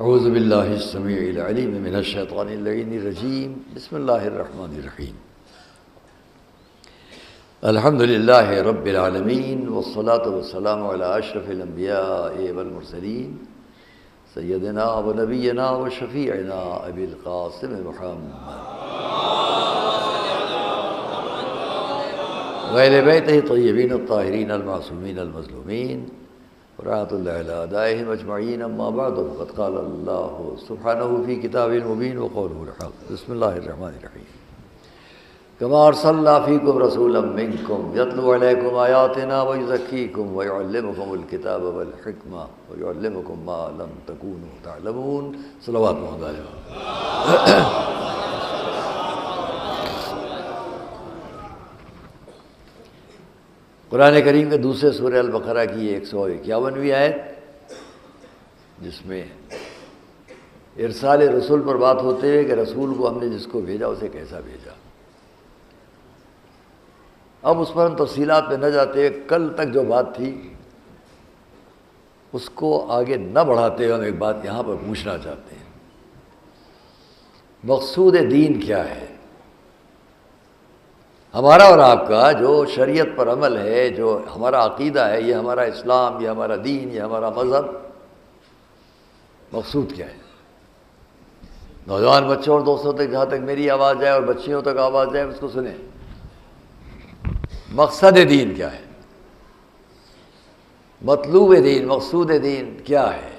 اعوذ باللہ السمیع العلیم من الشیطان اللعین الرجیم بسم اللہ الرحمن الرحیم الحمد للہ رب العالمین والصلاة والسلام علی اشرف الانبیاء والمرسلین سیدنا و نبینا و شفیعنا ابی القاسم محمد وآل بیتہ طیبین الطاہرین المعصومین المظلومین ورحمۃ اللہ علی اعدائہم اجمعین اما بعد فقد قال اللہ سبحانہ فی کتابہ المبین وقولہ الحق بسم اللہ الرحمن الرحیم کما ارسلنا فیکم رسولا منکم یتلو علیکم آیاتنا ویزکیکم ویعلمکم الکتاب والحکمہ ویعلمکم ما لم تکونوا تعلمون صلوات محمد علیہ. قرآن کریم کے دوسرے سورہ البقرہ کی 151ویں آیت، جس میں ارسال رسول پر بات ہوتے ہوئے کہ رسول کو ہم نے جس کو بھیجا اسے کیسا بھیجا. اب اس پر ہم تفصیلات میں نہ جاتے ہوئے کل تک جو بات تھی اس کو آگے نہ بڑھاتے ہوئے ہم ایک بات یہاں پر پوچھنا چاہتے ہیں. مقصود دین کیا ہے؟ ہمارا اور آپ کا جو شریعت پر عمل ہے، جو ہمارا عقیدہ ہے، یہ ہمارا اسلام، یہ ہمارا دین، یہ ہمارا مذہب، مقصود کیا ہے؟ نوجوان بچوں اور دوستوں تک جہاں تک میری آواز جائے اور بچیوں تک آواز جائے اس کو سنیں. مقصد دین کیا ہے؟ مطلوب دین، مقصود دین کیا ہے؟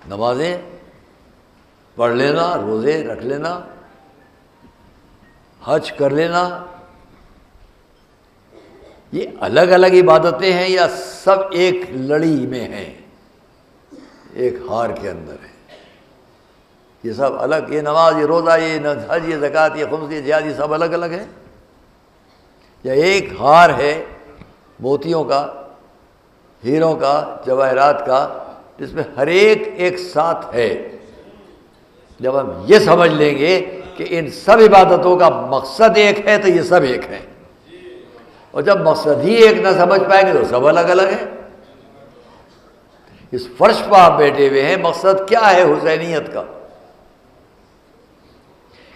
نمازیں پڑھ لینا، روزے رکھ لینا، حج کر لینا، یہ الگ الگ عبادتیں ہیں یا سب ایک لڑی میں ہیں، ایک ہار کے اندر ہے؟ یہ سب الگ، یہ نماز، یہ روزہ، یہ حج، یہ زکوٰۃ، یہ خمس، یہ جہاد، یہ سب الگ الگ ہیں یا ایک ہار ہے موتیوں کا، ہیروں کا، جواہرات کا، جس میں ہر ایک ایک ساتھ ہے؟ جب ہم یہ سمجھ لیں گے کہ ان سب عبادتوں کا مقصد ایک ہے تو یہ سب ایک ہے، اور جب مقصد ہی ایک نہ سمجھ پائیں گے تو سب الگ الگ ہیں. اس فرش پر آپ بیٹھے ہوئے ہیں، مقصد کیا ہے حسینیت کا؟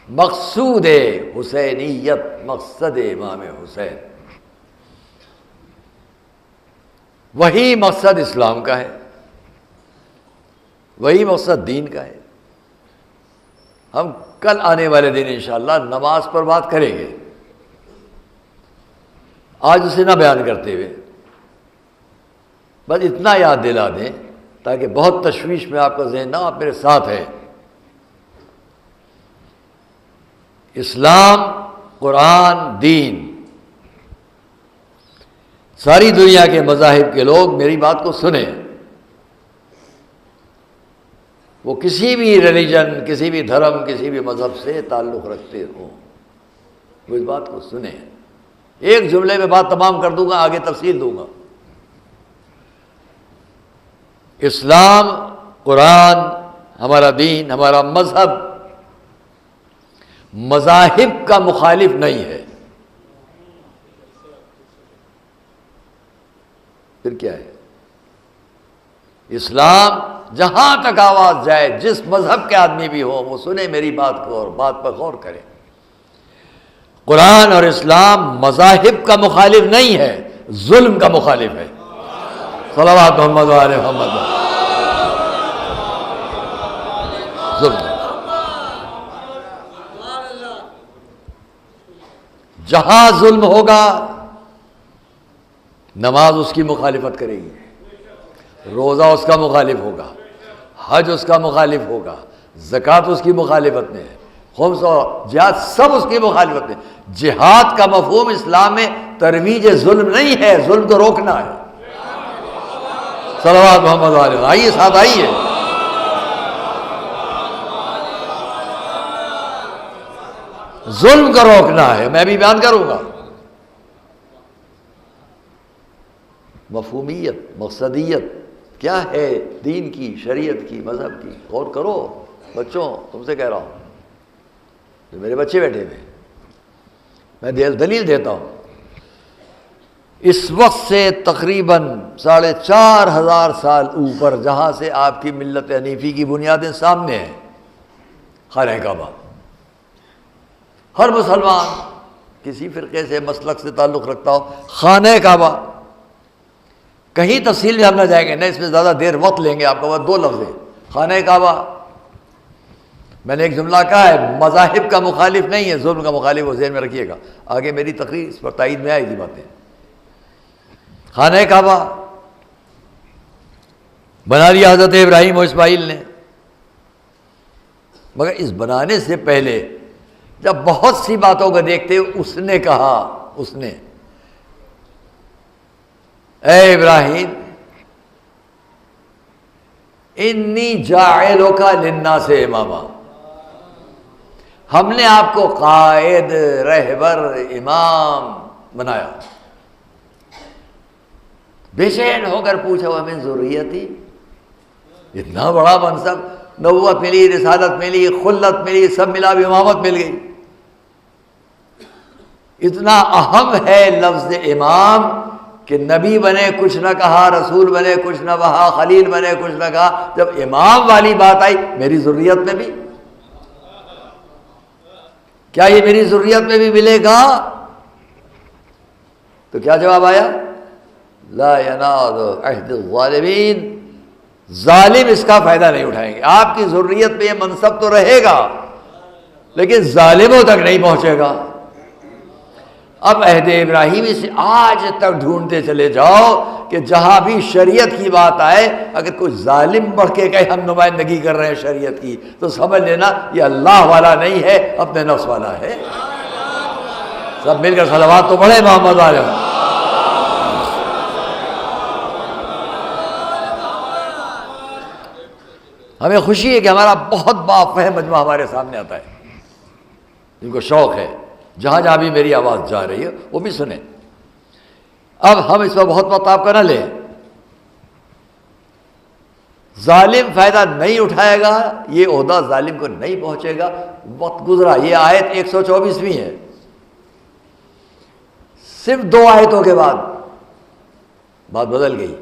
مقصود حسینیت، مقصد امام حسین، وہی مقصد اسلام کا ہے، وہی مقصد دین کا ہے. ہم کل آنے والے دن انشاءاللہ نماز پر بات کریں گے، آج اسے نہ بیان کرتے ہوئے بس اتنا یاد دلا دیں تاکہ بہت تشویش میں آپ کا ذہن نہ، آپ میرے ساتھ ہیں. اسلام، قرآن، دین، ساری دنیا کے مذاہب کے لوگ میری بات کو سنیں، وہ کسی بھی ریلیجن، کسی بھی دھرم، کسی بھی مذہب سے تعلق رکھتے ہوں، وہ اس بات کو سنیں. ایک جملے میں بات تمام کر دوں گا، آگے تفصیل دوں گا. اسلام، قرآن، ہمارا دین، ہمارا مذہب مذاہب کا مخالف نہیں ہے. پھر کیا ہے؟ اسلام جہاں تک آواز جائے، جس مذہب کے آدمی بھی ہو وہ سنے میری بات کو اور بات پر غور کرے. قرآن اور اسلام مذاہب کا مخالف نہیں ہے، ظلم کا مخالف ہے. صلوات محمد و آل محمد. ظلم، جہاں ظلم ہوگا نماز اس کی مخالفت کرے گی، روزہ اس کا مخالف ہوگا، حج اس کا مخالف ہوگا، زکوٰۃ اس کی مخالفت میں ہے، خمس اور جہاد سب اس کی مخالفت میں. جہاد کا مفہوم اسلام میں ترویج ظلم نہیں ہے، ظلم کو روکنا ہے. صلوات محمد علیہ. آئیے ساتھ آئیے. ظلم کو روکنا ہے، میں بھی بیان کروں گا. مفہومیت، مقصدیت کیا ہے دین کی، شریعت کی، مذہب کی؟ غور کرو بچوں، تم سے کہہ رہا ہوں، جو میرے بچے بیٹھے ہوئے، میں دلیل دیتا ہوں. اس وقت سے تقریباً 4,500 سال اوپر جہاں سے آپ کی ملت حنیفی کی بنیادیں سامنے ہیں، خانہ کعبہ. ہر مسلمان کسی فرقے سے مسلک سے تعلق رکھتا ہو، خانہ کعبہ. کہیں تفصیل میں ہم نہ جائیں گے، نہ اس میں زیادہ دیر وقت لیں گے. آپ کا بس 2 لفظ ہیں، خانہ کعبہ. میں نے ایک جملہ کہا ہے، مذاہب کا مخالف نہیں ہے، ظلم کا مخالف، وہ ذہن میں رکھیے گا. آگے میری تقریر اس پر تائید میں آئے گی باتیں. خانہ کعبہ بنا دیا حضرت ابراہیم و اسماعیل نے، مگر اس بنانے سے پہلے جب بہت سی باتوں کو دیکھتے اس نے کہا، اس نے اے ابراہیم انی جاعلک للناس اماما، ہم نے آپ کو قائد، رہبر، امام بنایا. بے چین ہو کر پوچھا ومن ذریتی، اتنا بڑا منصب، نبوت ملی، رسالت ملی، خلت ملی، سب ملا بھی امامت مل گئی. اتنا اہم ہے لفظ امام کہ نبی بنے کچھ نہ کہا، رسول بنے کچھ نہ کہا، خلیل بنے کچھ نہ کہا. جب امام والی بات آئی، میری ذریت میں بھی، کیا یہ میری ذریت میں بھی ملے گا؟ تو کیا جواب آیا؟ لا ینال عہد الظالمین، ظالم اس کا فائدہ نہیں اٹھائیں گے. آپ کی ذریت میں یہ منصب تو رہے گا لیکن ظالموں تک نہیں پہنچے گا. اب عہد ابراہیمی سے آج تک ڈھونڈتے چلے جاؤ کہ جہاں بھی شریعت کی بات آئے، اگر کوئی ظالم بڑھ کے کہے ہم نمائندگی کر رہے ہیں شریعت کی، تو سمجھ لینا یہ اللہ والا نہیں ہے، اپنے نفس والا ہے. سب مل کر صلوات تو پڑھے محمد علیہ. ہمیں خوشی ہے کہ ہمارا بہت بافہم مجمع ہمارے سامنے آتا ہے، جن کو شوق ہے جہاں جہاں بھی میری آواز جا رہی ہے وہ بھی سنیں. اب ہم اس پر بہت وقت آپ کا نہ لیں. ظالم فائدہ نہیں اٹھائے گا، یہ عہدہ ظالم کو نہیں پہنچے گا. وقت گزرا، یہ آیت 124ویں ہے. صرف 2 آیتوں کے بعد بات بدل گئی.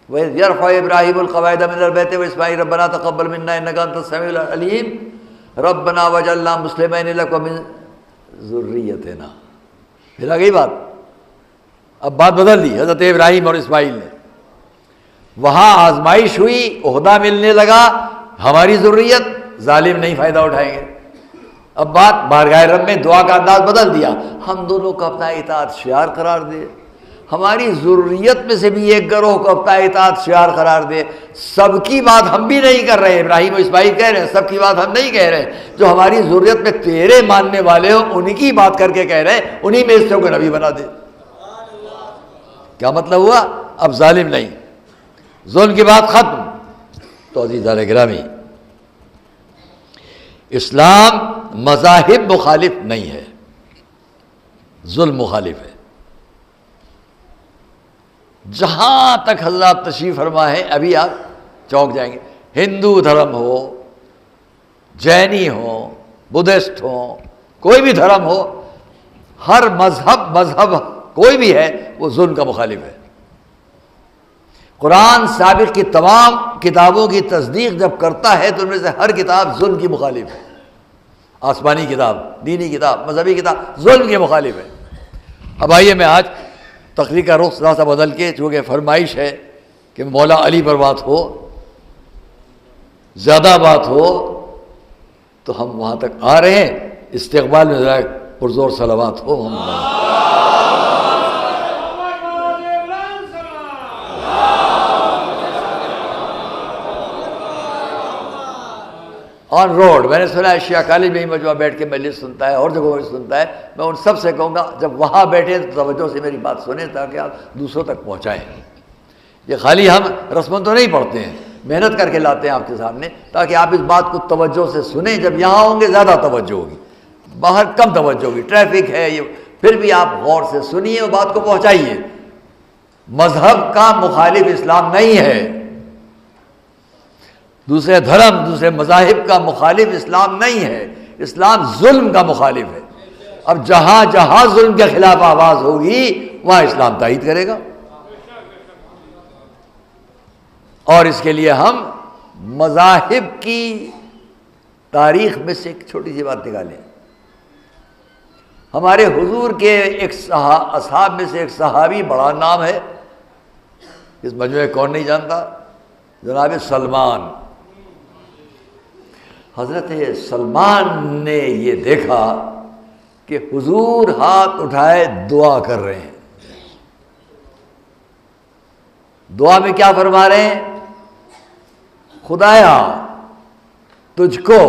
وَإِذْ يَرْفَعُ إِبْرَاهِيمُ الْقَوَاعِدَ مِنَ الْبَيْتِ وَإِسْمَاعِيلُ رَبَّنَا تَقَبَّلْ مِنَّا إِنَّكَ أَنْتَ السَّمِيعُ الْعَلِيمُ رَبَّنَا وَاجْعَلْنَا مُسْلِمَيْنِ لَكَ وَمِن ذُرِّيَّتِنَا. پھر آ گئی بات، اب بات بدل دی حضرت ابراہیم اور اسماعیل نے. وہاں آزمائش ہوئی، عہدہ ملنے لگا، ہماری ذریت، ظالم نہیں فائدہ اٹھائیں گے. اب بات بارگاہ رب میں دعا کا انداز بدل دیا. ہم دونوں کو اپنا اطاعت شعار قرار دے، ہماری ضروریت میں سے بھی ایک گروہ کو اپنا اطاعت شعار قرار دے. سب کی بات ہم بھی نہیں کر رہے، ابراہیم و اسماعیل کہہ رہے ہیں، سب کی بات ہم نہیں کہہ رہے. جو ہماری ضروریت میں تیرے ماننے والے ہو انہی کی بات کر کے کہہ رہے ہیں، انہی میں سے کو نبی بنا دے. کیا مطلب ہوا؟ اب ظالم نہیں، ظلم کی بات ختم. تو عزیزان گرامی، اسلام مذاہب مخالف نہیں ہے، ظلم مخالف ہے. جہاں تک حضرات تشریف فرما ہے، ابھی آپ چونک جائیں گے. ہندو دھرم ہو، جینی ہو، بدھسٹ ہو، کوئی بھی دھرم ہو، ہر مذہب کوئی بھی ہے وہ ظلم کا مخالف ہے. قرآن سابق کی تمام کتابوں کی تصدیق جب کرتا ہے تو ان میں سے ہر کتاب ظلم کی مخالف ہے. آسمانی کتاب، دینی کتاب، مذہبی کتاب ظلم کے مخالف ہے. اب آئیے میں آج تقریر کا رخ ذرا سا بدل کے، چونکہ فرمائش ہے کہ مولا علی پر بات ہو، زیادہ بات ہو، تو ہم وہاں تک آ رہے ہیں. استقبال میں ذرا پرزور صلوات ہو. آن روڈ میں نے سنا ہے شیعہ کالج میں ہی مجمع بیٹھ کے مجلس سنتا ہے، اور جگہوں میں سنتا ہے. میں ان سب سے کہوں گا جب وہاں بیٹھے تو توجہ سے میری بات سنیں تاکہ آپ دوسروں تک پہنچائیں. یہ خالی ہم رسمن تو نہیں پڑھتے ہیں، محنت کر کے لاتے ہیں آپ کے سامنے تاکہ آپ اس بات کو توجہ سے سنیں. جب یہاں ہوں گے زیادہ توجہ ہوگی، باہر کم توجہ ہوگی، ٹریفک ہے یہ، پھر بھی آپ غور سے سنیے اور بات کو پہنچائیے. مذہب کا مخالف اسلام نہیں ہے، دوسرے دھرم، دوسرے مذاہب کا مخالف اسلام نہیں ہے. اسلام ظلم کا مخالف ہے. اب جہاں جہاں ظلم کے خلاف آواز ہوگی وہاں اسلام تائید کرے گا. اور اس کے لیے ہم مذاہب کی تاریخ میں سے ایک چھوٹی سی بات نکالیں. ہمارے حضور کے ایک اصحاب میں سے ایک صحابی، بڑا نام ہے، اس مجموعے کون نہیں جانتا، جناب سلمان. حضرت سلمان نے یہ دیکھا کہ حضور ہاتھ اٹھائے دعا کر رہے ہیں. دعا میں کیا فرما رہے ہیں؟ خدایا تجھ کو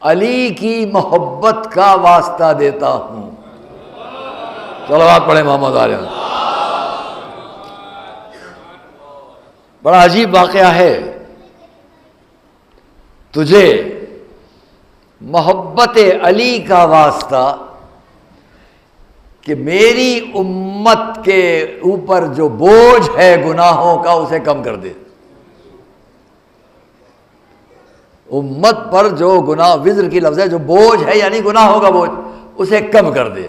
علی کی محبت کا واسطہ دیتا ہوں. صلوات پڑھیں محمد علیہ. بڑا عجیب واقعہ ہے. تجھے محبت علی کا واسطہ کہ میری امت کے اوپر جو بوجھ ہے گناہوں کا اسے کم کر دے. امت پر جو گناہ، وزر کی لفظ ہے، جو بوجھ ہے یعنی گناہوں کا بوجھ، اسے کم کر دے.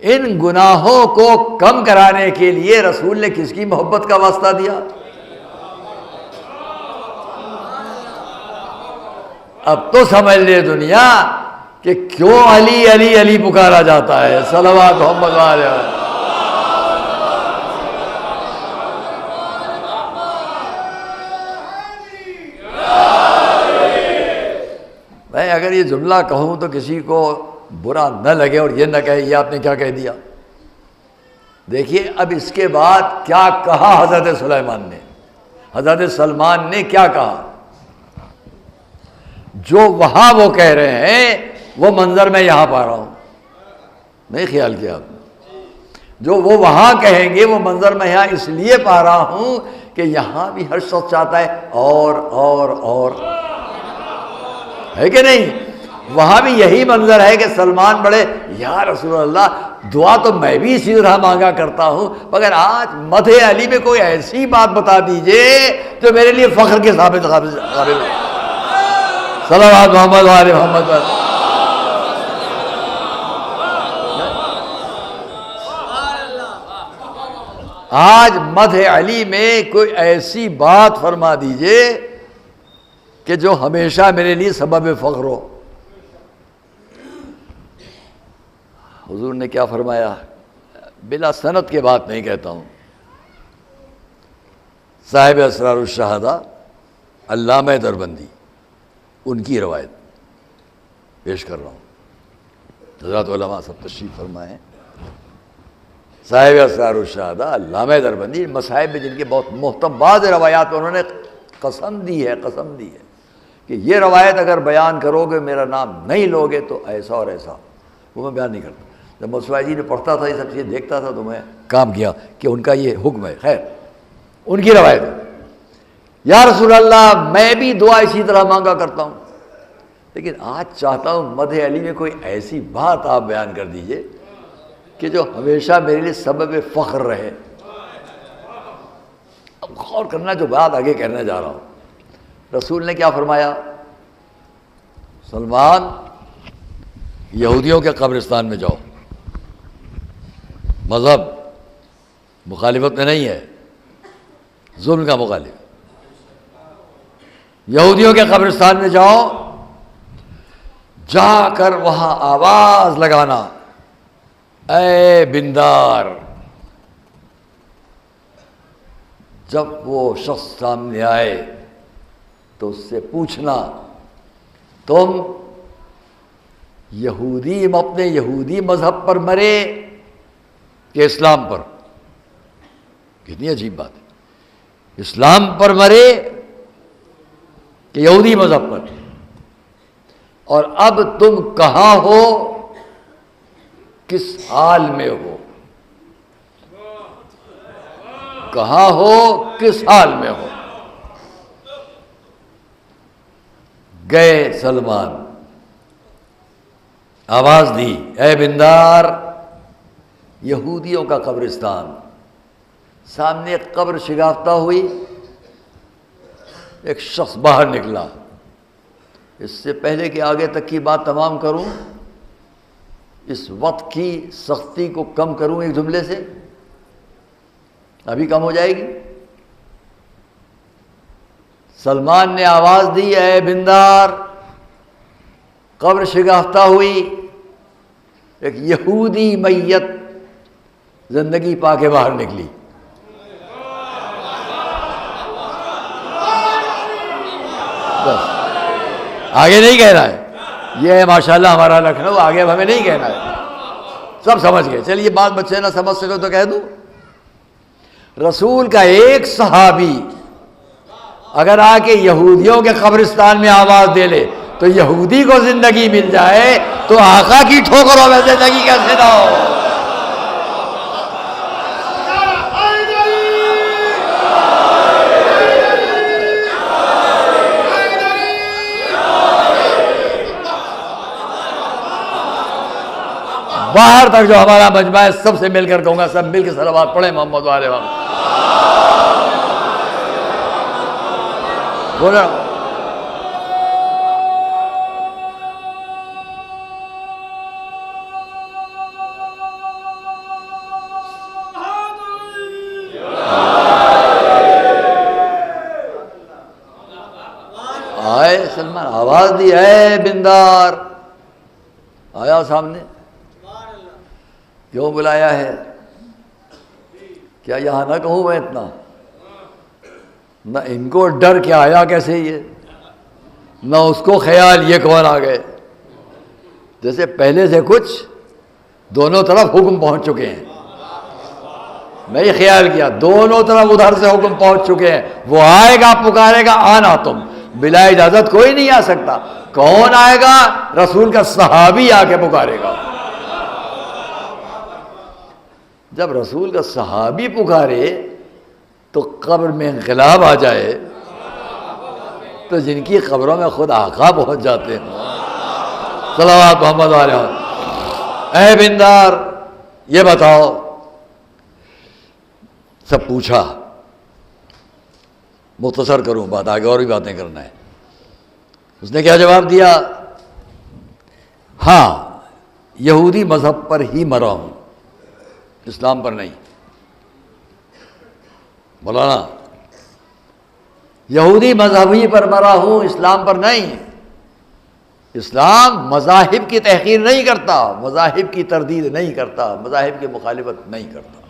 ان گناہوں کو کم کرانے کے لیے رسول نے کس کی محبت کا واسطہ دیا؟ اب تو سمجھ لے دنیا کہ کیوں علی علی علی پکارا جاتا ہے. صلوات محمد علیہ. میں اگر یہ جملہ کہوں تو کسی کو برا نہ لگے اور یہ نہ کہے یہ آپ نے کیا کہہ دیا. دیکھیے اب اس کے بعد کیا کہا حضرت سلیمان نے، حضرت سلمان نے کیا کہا. جو وہاں وہ کہہ رہے ہیں وہ منظر میں یہاں پا رہا ہوں. نہیں خیال کیا آپ نے؟ جو وہ وہاں کہیں گے وہ منظر میں یہاں اس لیے پا رہا ہوں کہ یہاں بھی ہر شخص چاہتا ہے اور ہے کہ نہیں. وہاں بھی یہی منظر ہے کہ سلمان بڑے یا رسول اللہ دعا تو میں بھی اسی طرح مانگا کرتا ہوں، مگر آج مدح علی میں کوئی ایسی بات بتا دیجئے جو میرے لیے فخر کے ثابت قابل ہو. صلوات محمد علی محمد. آج مدح علی میں کوئی ایسی بات فرما دیجئے کہ جو ہمیشہ میرے لیے سبب فخر ہو. حضور نے کیا فرمایا؟ بلا سند کے بات نہیں کہتا ہوں. صاحب اسرار الشہادہ علامہ دربندی، ان کی روایت پیش کر رہا ہوں. حضرات علماء سب تشریف فرمائے ہیں. صاحب اسرار الشہادہ علامہ دربندی مصائب میں جن کے بہت محترم بعض روایات میں انہوں نے قسم دی ہے کہ یہ روایت اگر بیان کرو گے میرا نام نہیں لوگے تو ایسا اور ایسا. وہ میں بیان نہیں کرتا. جب مصوائی جی نے پڑھتا تھا یہ سب چیزیں دیکھتا تھا تو میں کام کیا کہ ان کا یہ حکم ہے. خیر ان کی روایت ہے، یا رسول اللہ میں بھی دعا اسی طرح مانگا کرتا ہوں، لیکن آج چاہتا ہوں مدح علی میں کوئی ایسی بات آپ بیان کر دیجئے کہ جو ہمیشہ میرے لیے سبب فخر رہے. اب غور کرنا جو بات آگے کہنے جا رہا ہوں. رسول نے کیا فرمایا؟ سلمان یہودیوں کے قبرستان میں جاؤ. مذہب مخالفت میں نہیں ہے، ظلم کا مخالف. یہودیوں کے قبرستان میں جاؤ، جا کر وہاں آواز لگانا اے بندار. جب وہ شخص سامنے آئے تو اس سے پوچھنا تم اپنے یہودی مذہب پر مرے کہ اسلام پر؟ کتنی عجیب بات ہے. اسلام پر مرے کہ یہودی مذہب پر؟ اور اب تم کہاں ہو، کس حال میں ہو؟ کہاں ہو، کس حال میں ہو؟ گئے سلمان، آواز دی اے بندار. یہودیوں کا قبرستان، سامنے ایک قبر شگافتہ ہوئی، ایک شخص باہر نکلا. اس سے پہلے کہ آگے تک کی بات تمام کروں اس وقت کی سختی کو کم کروں ایک جملے سے، ابھی کم ہو جائے گی۔ سلمان نے آواز دی، اے بندار، قبر شگافتہ ہوئی، ایک یہودی میت زندگی پا کے باہر نکلی۔ بس آگے نہیں کہہ رہا ہے، یہ ہے ماشاءاللہ ہمارا لکھنؤ، آگے اب ہمیں نہیں کہنا ہے، سب سمجھ گئے۔ چلیے بات بچے نہ سمجھ سکو تو کہہ دوں، رسول کا ایک صحابی اگر آ کے یہودیوں کے قبرستان میں آواز دے لے تو یہودی کو زندگی مل جائے تو آقا کی ٹھوکروں میں زندگی کیسے نہ ہو؟ باہر تک جو ہمارا مجمع ہے سب سے مل کر کہوں گا، سب مل کے صلوات پڑھیں محمد والے محمد۔ بولا آئے سلمان، آواز دی، اے بندار، آیا سامنے، کیوں بلایا ہے؟ کیا یہاں نہ کہوں میں اتنا؟ نہ ان کو ڈر کیا آیا کیسے یہ، نہ اس کو خیال یہ کون آ گئے، جیسے پہلے سے کچھ دونوں طرف حکم پہنچ چکے ہیں۔ میں یہ خیال کیا دونوں طرف ادھر سے حکم پہنچ چکے ہیں، وہ آئے گا پکارے گا، آنا تم، بلا اجازت کوئی نہیں آ سکتا۔ کون آئے گا؟ رسول کا صحابی آ کے پکارے گا۔ جب رسول کا صحابی پکارے تو قبر میں انقلاب آ جائے تو جن کی قبروں میں خود آقا پہنچ جاتے ہیں، صلوات محمد علیہ۔ اے بندار، یہ بتاؤ، سب پوچھا، مختصر کروں بات، آگے اور بھی باتیں کرنا ہے۔ اس نے کیا جواب دیا؟ ہاں، یہودی مذہب پر ہی مرا ہوں، اسلام پر نہیں۔ مولانا، یہودی مذہبی پر مرا ہوں، اسلام پر نہیں۔ اسلام مذاہب کی تحقیر نہیں کرتا، مذاہب کی تردید نہیں کرتا، مذاہب کی مخالفت نہیں کرتا،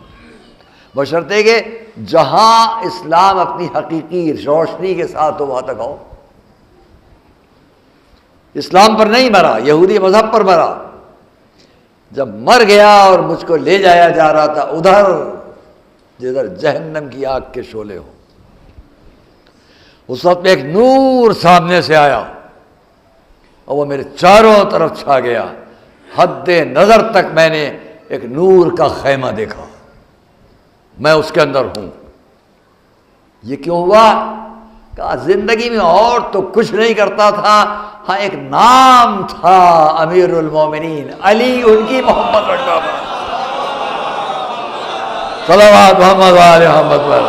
بشرطے کہ جہاں اسلام اپنی حقیقی روشنی کے ساتھ ہو وہاں تک آؤ۔ اسلام پر نہیں مرا، یہودی مذہب پر مرا۔ جب مر گیا اور مجھ کو لے جایا جا رہا تھا ادھر جدھر جہنم کی آگ کے شعلے ہوں، اس وقت میں ایک نور سامنے سے آیا اور وہ میرے چاروں طرف چھا گیا، حد نظر تک میں نے ایک نور کا خیمہ دیکھا، میں اس کے اندر ہوں۔ یہ کیوں ہوا؟ کہا زندگی میں اور تو کچھ نہیں کرتا تھا، ہاں ایک نام تھا امیر المومنین علی، ان کی محبت رکھتا تھا۔ صلوات محمد علیہ محمد پر۔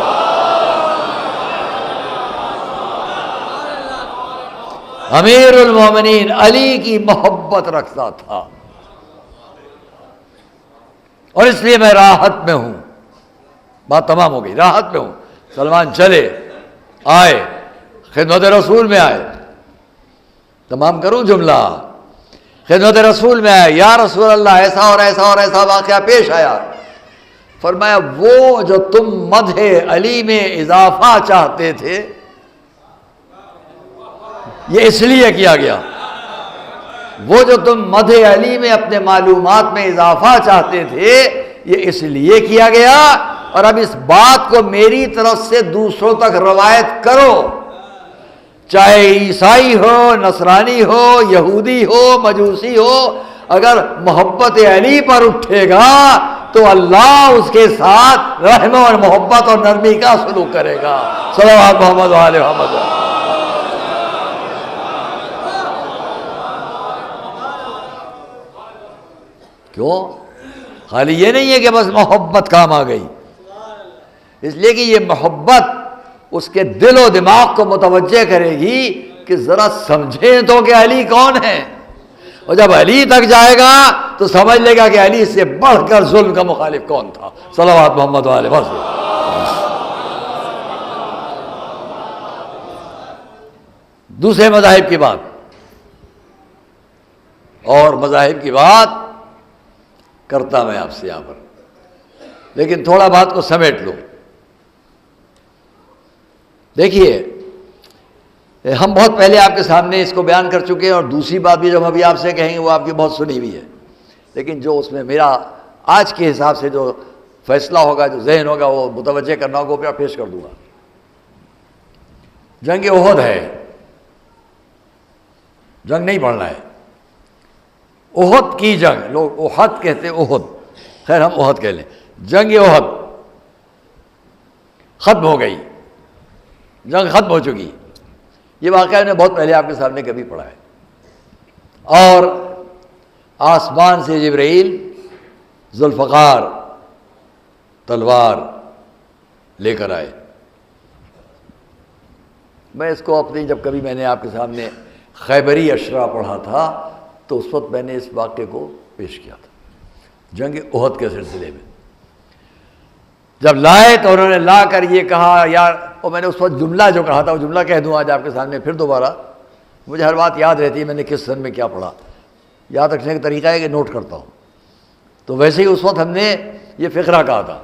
امیر المومنین علی کی محبت رکھتا تھا، اور اس لیے میں راحت میں ہوں۔ بات تمام ہو گئی، راحت میں ہوں۔ سلمان چلے، آئے، خدمت رسول میں آئے۔ تمام کروں جملہ؟ خدمت رسول میں آئے، یا رسول اللہ ایسا اور ایسا اور ایسا واقعہ پیش آیا۔ فرمایا وہ جو تم مدح علی میں اضافہ چاہتے تھے یہ اس لیے کیا گیا، وہ جو تم مدح علی میں اپنے معلومات میں اضافہ چاہتے تھے یہ اس لیے کیا گیا، اور اب اس بات کو میری طرف سے دوسروں تک روایت کرو، چاہے عیسائی ہو، نصرانی ہو، یہودی ہو، مجوسی ہو، اگر محبت علی پر اٹھے گا تو اللہ اس کے ساتھ رحم اور محبت اور نرمی کا سلوک کرے گا۔ صلوات محمد علیہ محمد۔ کیوں؟ خالی یہ نہیں ہے کہ بس محبت کام آ گئی، اس لیے کہ یہ محبت اس کے دل و دماغ کو متوجہ کرے گی کہ ذرا سمجھیں تو کہ علی کون ہے، اور جب علی تک جائے گا تو سمجھ لے گا کہ علی سے بڑھ کر ظلم کا مخالف کون تھا۔ صلوات محمد والے وسلم۔ دوسرے مذاہب کی بات، اور مذاہب کی بات کرتا میں آپ سے یہاں پر، لیکن تھوڑا بات کو سمیٹ لو۔ دیکھیے، ہم بہت پہلے آپ کے سامنے اس کو بیان کر چکے ہیں، اور دوسری بات بھی جو ہم ابھی آپ سے کہیں گے وہ آپ کی بہت سنی ہوئی ہے، لیکن جو اس میں میرا آج کے حساب سے جو فیصلہ ہوگا، جو ذہن ہوگا، وہ متوجہ کرنا ہوگا، وہ پیش کر دوں گا۔ جنگ احد ہے، جنگ نہیں پڑھنا ہے، احد کی جنگ، لوگ احد کہتے احد، خیر ہم احد کہہ لیں۔ جنگ احد ختم ہو گئی، جنگ ختم ہو چکی۔ یہ واقعہ نے بہت پہلے آپ کے سامنے کبھی پڑھا ہے، اور آسمان سے جبرائیل ذوالفقار تلوار لے کر آئے۔ میں اس کو اپنی جب کبھی میں نے آپ کے سامنے خیبری اشرا پڑھا تھا تو اس وقت میں نے اس واقعے کو پیش کیا تھا، جنگ احد کے سلسلے میں۔ جب لائے تو انہوں نے لا کر یہ کہا یار، اور میں نے اس وقت جملہ جو کہا تھا وہ جملہ کہہ دوں آج آپ کے سامنے پھر دوبارہ، مجھے ہر بات یاد رہتی ہے میں نے کس سن میں کیا پڑھا، یاد رکھنے کا طریقہ ہے کہ نوٹ کرتا ہوں۔ تو ویسے ہی اس وقت ہم نے یہ فقرہ کہا تھا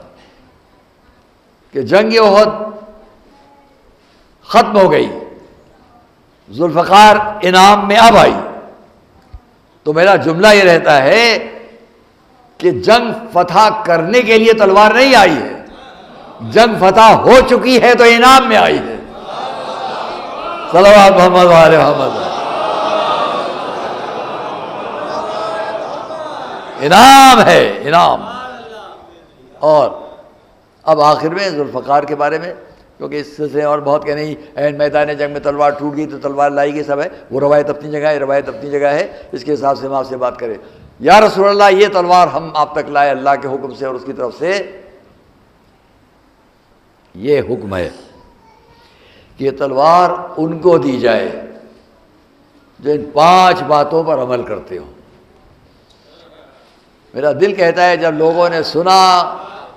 کہ جنگ احد ختم ہو گئی، ذوالفقار انعام میں اب آئی، تو میرا جملہ یہ رہتا ہے کہ جنگ فتح کرنے کے لیے تلوار نہیں آئی ہے، جنگ فتح ہو چکی ہے تو انعام میں آئی ہے۔ صلوات محمد وآل محمد۔ انعام ہے، انعام۔ اور اب آخر میں ذوالفقار کے بارے میں، کیونکہ اس سے اور بہت کہ نہیں، این میدان جنگ میں تلوار ٹوٹ گئی تو تلوار لائی گئی، سب ہے، وہ روایت اپنی جگہ ہے، روایت اپنی جگہ ہے، اس کے حساب سے ہم آپ سے بات کریں۔ یا رسول اللہ، یہ تلوار ہم آپ تک لائے اللہ کے حکم سے اور اس کی طرف سے یہ حکم ہے کہ تلوار ان کو دی جائے جو ان 5 باتوں پر عمل کرتے ہو۔ میرا دل کہتا ہے جب لوگوں نے سنا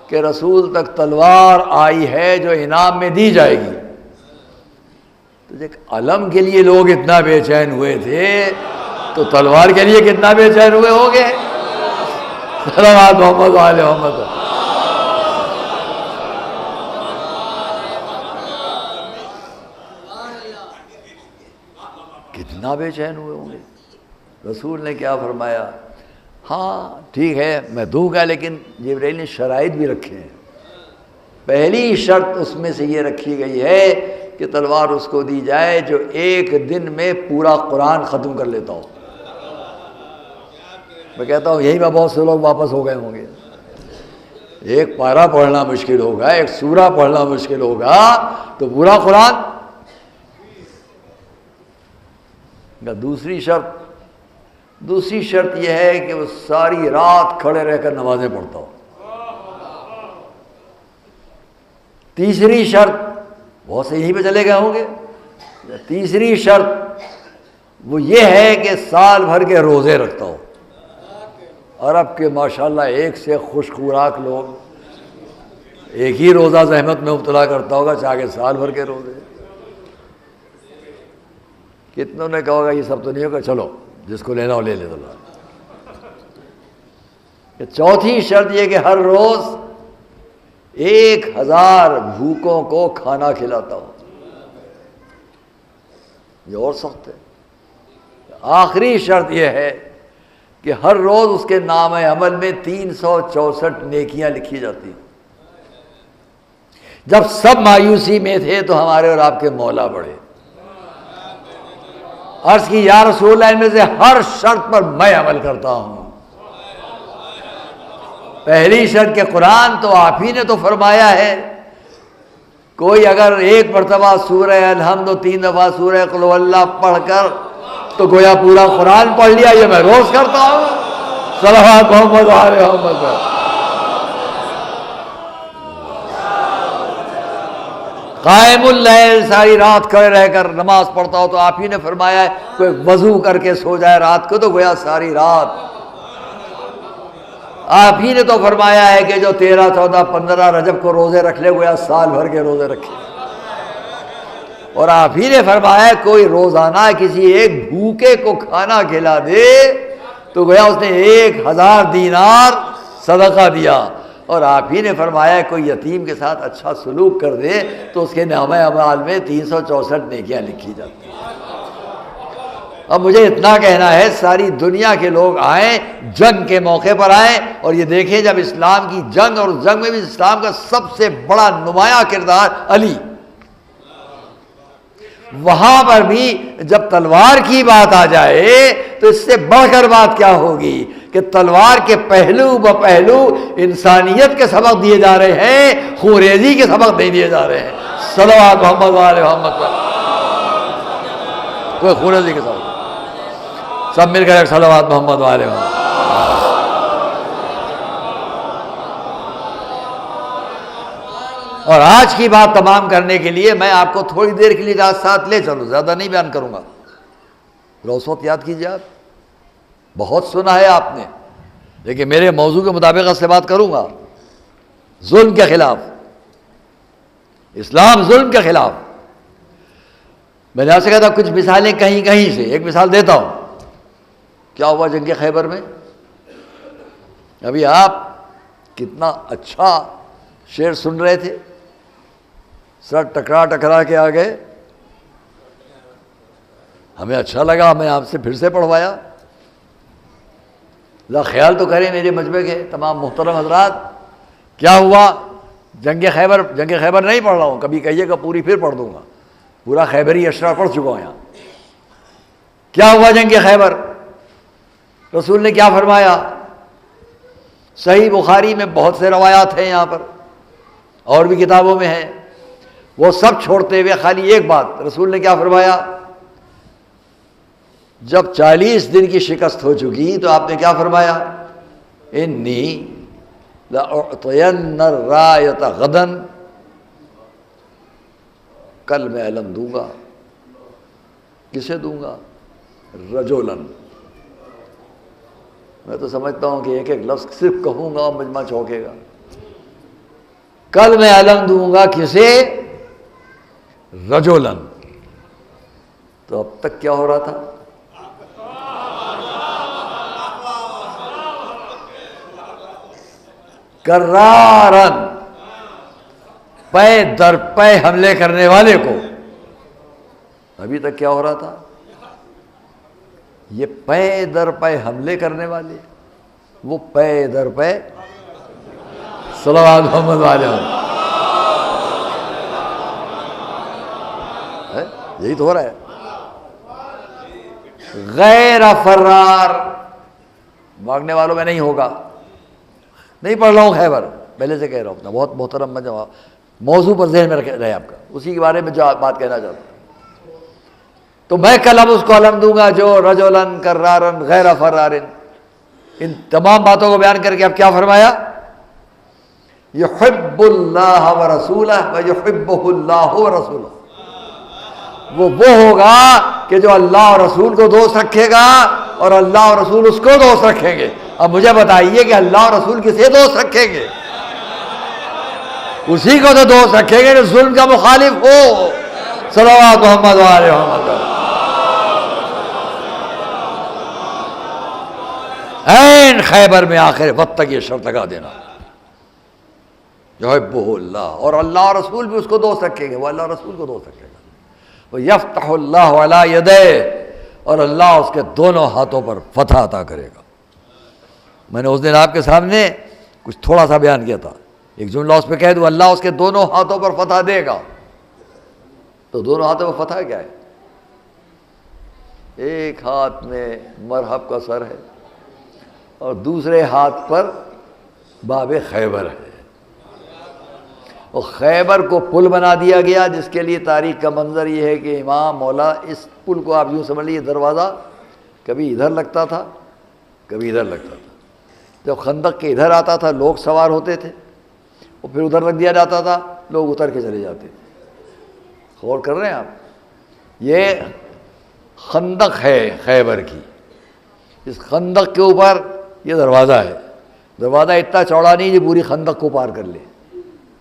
کہ رسول تک تلوار آئی ہے جو انعام میں دی جائے گی، تو ایک علم کے لیے لوگ اتنا بے چین ہوئے تھے تو تلوار کے لیے کتنا بے چین ہوئے ہوں گے۔ صلوات محمد وآل محمد۔ کتنا بے چین ہوئے ہوں گے۔ رسول نے کیا فرمایا؟ ہاں ٹھیک ہے میں دوں گا، لیکن جبرائیل نے شرائط بھی رکھے ہیں۔ پہلی شرط اس میں سے یہ رکھی گئی ہے کہ تلوار اس کو دی جائے جو ایک دن میں پورا قرآن ختم کر لیتا ہو۔ میں کہتا ہوں یہی میں بہت سے لوگ واپس ہو گئے ہوں گے۔ ایک پارہ پڑھنا مشکل ہوگا، ایک سورہ پڑھنا مشکل ہوگا، تو پورا قرآن۔ دوسری شرط یہ ہے کہ وہ ساری رات کھڑے رہ کر نمازیں پڑھتا ہو۔ تیسری شرط، بہت سے یہیں پہ چلے گئے ہوں گے، تیسری شرط وہ یہ ہے کہ سال بھر کے روزے رکھتا ہو۔ عرب کے ماشاءاللہ ایک سے خوش خوراک لوگ، ایک ہی روزہ زحمت میں مبتلا کرتا ہوگا، چاہے کہ سال بھر کے روزے۔ کتنوں نے کہا ہوگا یہ سب تو نہیں ہوگا، چلو جس کو لینا ہو لے لے۔ چوتھی شرط یہ کہ ہر روز 1000 بھوکوں کو کھانا کھلاتا ہو۔ یہ اور سخت ہے۔ آخری شرط یہ ہے کہ ہر روز اس کے نام عمل میں 364 نیکیاں لکھی جاتی ہیں۔ جب سب مایوسی میں تھے تو ہمارے اور آپ کے مولا بڑھے۔ عرض کی یا رسول اللہ ان میں سے ہر شرط پر میں عمل کرتا ہوں۔ پہلی شرط کہ قرآن تو آپ ہی نے تو فرمایا ہے، کوئی اگر ایک مرتبہ سورہ الحمد و 3 دفعہ سورہ قل هو اللہ پڑھ کر تو گویا پورا قرآن پڑھ لیا، یہ میں روز کرتا ہوں۔ صلوات محمد وآل محمد۔ قائم اللیل، ساری رات کھڑے رہ کر نماز پڑھتا ہو تو آپ ہی نے فرمایا ہے کوئی وضو کر کے سو جائے رات کو تو گویا ساری رات آپ ہی نے تو فرمایا ہے کہ جو 13, 14, 15 رجب کو روزے رکھ لے گویا سال بھر کے روزے رکھے. اور آپ ہی نے فرمایا کوئی روزانہ کسی ایک بھوکے کو کھانا کھلا دے تو گویا اس نے 1000 دینار صدقہ دیا. اور آپ ہی نے فرمایا کوئی یتیم کے ساتھ اچھا سلوک کر دے تو اس کے نامہ اعمال میں 364 نیکیاں لکھی جاتی ہیں. اب مجھے اتنا کہنا ہے ساری دنیا کے لوگ آئیں، جنگ کے موقع پر آئیں اور یہ دیکھیں جب اسلام کی جنگ، اور اس جنگ میں بھی اسلام کا سب سے بڑا نمایاں کردار علی، وہاں پر بھی جب تلوار کی بات آ جائے تو اس سے بڑھ کر بات کیا ہوگی کہ تلوار کے پہلو بپہلو انسانیت کے سبق دیے جا رہے ہیں، خونریزی کے سبق نہیں دیے جا رہے ہیں. صلوات محمد وآل محمد پر کوئی خونریزی کے سبق، سب مل کر ایک صلوات محمد وآل محمد. اور آج کی بات تمام کرنے کے لیے میں آپ کو تھوڑی دیر کے لیے ساتھ لے چلوں، زیادہ نہیں بیان کروں گا. روسوت یاد کیجیے، آپ بہت سنا ہے آپ نے، لیکن میرے موضوع کے مطابق اس سے بات کروں گا. ظلم کے خلاف، اسلام ظلم کے خلاف. میں نے آپ سے کہا تھا کچھ مثالیں کہیں کہیں سے، ایک مثال دیتا ہوں. کیا ہوا جنگ خیبر میں؟ ابھی آپ کتنا اچھا شعر سن رہے تھے، سر ٹکرا کے آ گئے. ہمیں اچھا لگا، میں آپ سے پھر سے پڑھوایا. ذرا خیال تو کریں میرے مجمع کے تمام محترم حضرات. کیا ہوا جنگ خیبر نہیں پڑھ رہا ہوں، کبھی کہیے گا پوری پھر پڑھ دوں گا، پورا خیبری اشرا پڑھ چکا ہوں یہاں. کیا ہوا جنگ خیبر؟ رسول نے کیا فرمایا؟ صحیح بخاری میں بہت سے روایات ہیں، یہاں پر اور بھی کتابوں میں ہیں. وہ سب چھوڑتے ہوئے خالی ایک بات، رسول نے کیا فرمایا؟ جب 40 دن کی شکست ہو چکی تو آپ نے کیا فرمایا؟ انی لأعطین الرایۃ غدا، کل میں علم دوں گا. کسے دوں گا؟ رجولن. میں تو سمجھتا ہوں کہ ایک ایک لفظ صرف کہوں گا اور مجمع چونکے گا. کل میں علم دوں گا کسے؟ رجولن. تو اب تک کیا ہو رہا تھا؟ کرارن، پے در پے حملے کرنے والے کو. ابھی تک کیا ہو رہا تھا؟ یہ پے در پے حملے کرنے والے، وہ پے در پے صلوات محمد والے. یہی تو ہو رہا ہے. غیر فرار، بھاگنے والوں میں نہیں ہوگا. نہیں پڑھ رہا ہوں خیبر، پہلے سے کہہ رہا ہوں، بہت محترم موضوع پر ذہن میں رہے آپ کا، اسی کے بارے میں جو بات کہنا چاہتا ہوں. تو میں کل اب اس کو علم دوں گا جو رجولن کرارن غیر فرارن. ان تمام باتوں کو بیان کر کے اب کیا فرمایا؟ یحب اللہ ورسولہ ویحبہ اللہ ورسولہ. وہ ہوگا کہ جو اللہ اور رسول کو دوست رکھے گا اور اللہ اور رسول اس کو دوست رکھیں گے. اب مجھے بتائیے کہ اللہ اور رسول کسے دوست رکھیں گے؟ اسی کو تو دوست رکھیں گے جو ظلم کا مخالف ہو. صلوات محمد وآل محمد. این خیبر میں آخر وقت تک یہ شرط لگا دینا، یحبہ اللہ، اور اللہ اور رسول بھی اس کو دوست رکھیں گے، وہ اللہ اور رسول کو دوست رکھے گا. وَيَفْتَحُ اللَّهُ عَلَىٰ يَدَيْهِ، اور اللہ اس کے دونوں ہاتھوں پر فتح عطا کرے گا. میں نے اس دن آپ کے سامنے کچھ تھوڑا سا بیان کیا تھا، ایک جملہ اس پہ کہہ دوں، اللہ اس کے دونوں ہاتھوں پر فتح دے گا. تو دونوں ہاتھوں پر فتح کیا ہے؟ ایک ہاتھ میں مرحب کا سر ہے اور دوسرے ہاتھ پر باب خیبر ہے. اور خیبر کو پل بنا دیا گیا، جس کے لیے تاریخ کا منظر یہ ہے کہ امام مولا اس پل کو آپ یوں سمجھ لیجیے دروازہ کبھی ادھر لگتا تھا کبھی ادھر لگتا تھا. جب خندق کے ادھر آتا تھا لوگ سوار ہوتے تھے، اور پھر ادھر لگ دیا جاتا تھا، لوگ اتر کے چلے جاتے تھے. غور کر رہے ہیں آپ؟ یہ خندق ہے خیبر کی. اس خندق کے اوپر یہ دروازہ ہے، دروازہ اتنا چوڑا نہیں جو پوری خندق کو پار کر لے،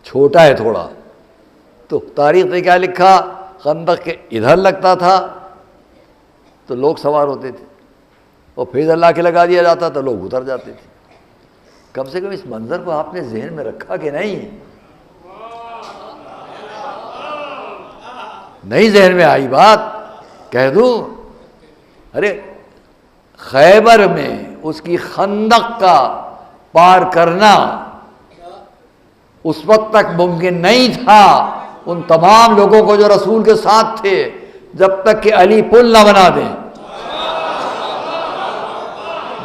چھوٹا ہے تھوڑا. تو تاریخ نے کیا لکھا، خندق کے ادھر لگتا تھا تو لوگ سوار ہوتے تھے، اور پھر ادھر لا کے لگا دیا جاتا تو لوگ اتر جاتے تھے. کم سے کم اس منظر کو آپ نے ذہن میں رکھا کہ نہیں؟ نہیں ذہن میں آئی بات؟ کہہ دوں، ارے خیبر میں اس کی خندق کا پار کرنا اس وقت تک ممکن نہیں تھا ان تمام لوگوں کو جو رسول کے ساتھ تھے، جب تک کہ علی پل نہ بنا دیں.